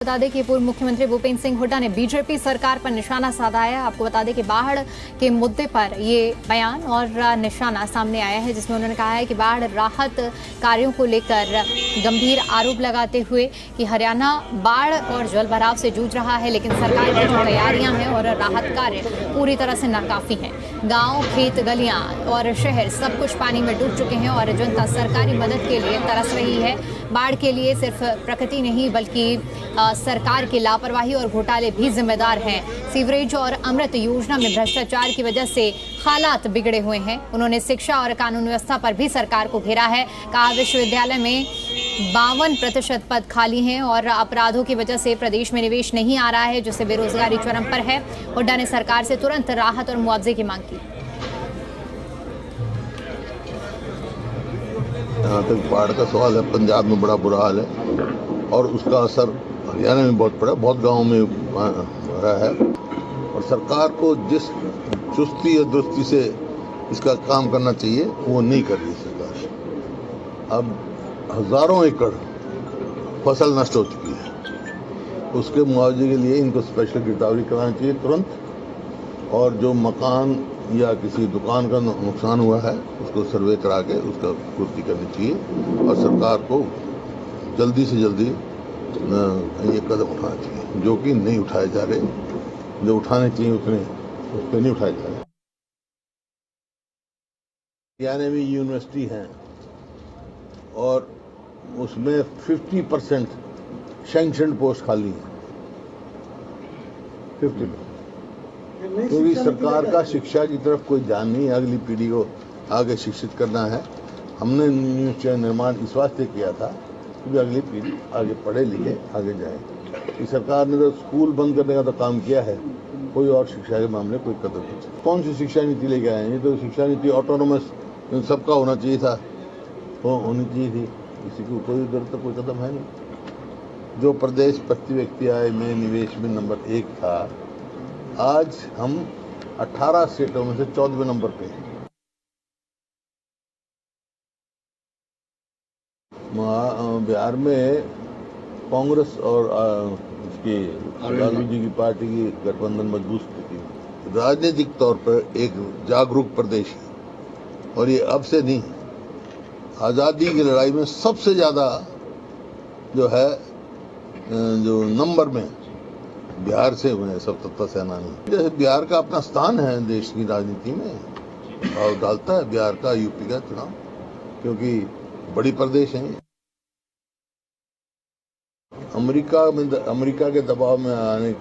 बता दें कि पूर्व मुख्यमंत्री भूपेंद्र सिंह हुड्डा ने बीजेपी सरकार पर निशाना साधा है। आपको बता दें कि बाढ़ के मुद्दे पर ये बयान और निशाना सामने आया है, जिसमें उन्होंने कहा है कि बाढ़ राहत कार्यों को लेकर गंभीर आरोप लगाते हुए कि हरियाणा बाढ़ और जलभराव से जूझ रहा है, लेकिन सरकार की जो तैयारियां हैं और राहत कार्य पूरी तरह से नाकाफी हैं। गांव, खेत, गलियां और शहर सब कुछ पानी में डूब चुके हैं और जनता सरकारी मदद के लिए तरस रही है। बाढ़ के लिए सिर्फ प्रकृति नहीं बल्कि सरकार की लापरवाही और घोटाले भी जिम्मेदार हैं। सीवरेज और अमृत योजना में भ्रष्टाचार की वजह से हालात बिगड़े हुए हैं। उन्होंने शिक्षा और कानून व्यवस्था पर भी सरकार को घेरा है। कहा विश्वविद्यालय में 52% पद खाली हैं और अपराधों की वजह से प्रदेश में निवेश नहीं आ रहा है, जिससे बेरोजगारी चरम पर है। हुड्डा ने सरकार से तुरंत राहत और मुआवजे की मांग की। यहाँ तक बाढ़ का सवाल है, पंजाब में बड़ा बुरा हाल है और उसका असर हरियाणा में बहुत पड़ा, बहुत गाँव में रहा है और सरकार को जिस चुस्ती या दुरुस्ती से इसका काम करना चाहिए वो नहीं कर रही सरकार। अब हजारों एकड़ फसल नष्ट हो चुकी है, उसके मुआवजे के लिए इनको स्पेशल गिरदावरी करानी चाहिए तुरंत, और जो मकान या किसी दुकान का नुकसान हुआ है उसको सर्वे करा के उसका पूर्ति करनी चाहिए और सरकार को जल्दी से जल्दी ये कदम उठाना चाहिए, जो कि नहीं उठाए जा रहे। जो उठाने चाहिए उस पर नहीं उठाए जा रहे। हरियाणा में यूनिवर्सिटी हैं और उसमें 50% सैंक्शन्ड पोस्ट खाली है, 50%, क्योंकि सरकार का शिक्षा की तरफ कोई ध्यान नहीं है। अगली पीढ़ी को आगे शिक्षित करना है। हमने यूनिवर्सिटी निर्माण इस वास्ते किया था कि अगली पीढ़ी आगे पढ़े लिखे आगे जाए। इस सरकार ने तो स्कूल बंद करने का तो काम किया है, कोई और शिक्षा के मामले कोई कदम नहीं। कौन सी शिक्षा नीति लेके आए हैं? ये तो शिक्षा नीति ऑटोनोमस सबका होना चाहिए था, वो होनी चाहिए थी। किसी को कोई उधर तो कोई कदम है नहीं। जो प्रदेश प्रति व्यक्ति आय में निवेश में नंबर 1 था, आज हम 18 स्टेटों में से 14वें नंबर पे हैं। बिहार में कांग्रेस और उसकी लालू जी की पार्टी की गठबंधन मजबूत स्थिति, राजनीतिक तौर पर एक जागरूक प्रदेश है और ये अब से नहीं, आज़ादी की लड़ाई में सबसे ज़्यादा जो है जो नंबर में बिहार से हुए हैं स्वतंत्रता सेनानी। जैसे बिहार का अपना स्थान है देश की राजनीति में, भाव डालता है बिहार का यूपी का चुनाव, क्योंकि बड़ी प्रदेश है। अमेरिका के दबाव में आने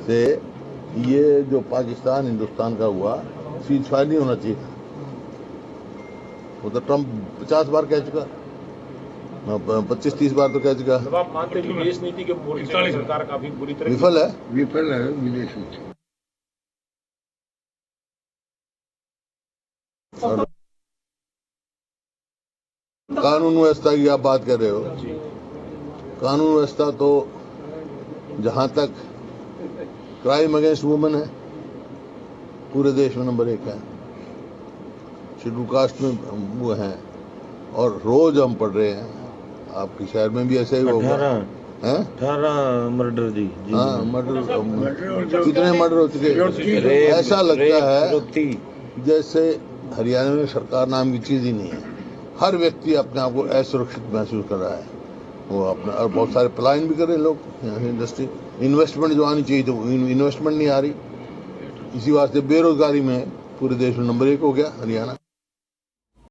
से ये जो पाकिस्तान हिंदुस्तान का हुआ सीज़फायर नहीं होना चाहिए था। वो तो ट्रम्प 50 बार कह चुका, 25-30 बार तो कह चुका। आप मानते हैं कि विदेश नीति के सरकार काफी बुरी तरह विफल है विदेश नीति। कानून व्यवस्था की आप बात कर रहे हो, कानून व्यवस्था तो जहां तक क्राइम अगेंस्ट वुमेन है पूरे देश में नंबर 1 है। शेड्यूल कास्ट में वो हैं और रोज हम पढ़ रहे हैं, आपके शहर में भी ऐसे ही होगा। 18 मर्डर जी। हाँ, मर्डर कितने मर्डर हो चुके। ऐसा लगता है जैसे हरियाणा में सरकार नाम की चीज ही नहीं है। हर व्यक्ति अपने आप को असुरक्षित महसूस कर रहा है, वो अपना, और बहुत सारे पलायन भी कर रहे हैं लोग। यहाँ इंडस्ट्री इन्वेस्टमेंट जो आनी चाहिए तो इन्वेस्टमेंट नहीं आ रही, इसी वास्ते बेरोजगारी में पूरे देश में नंबर 1 हो गया हरियाणा।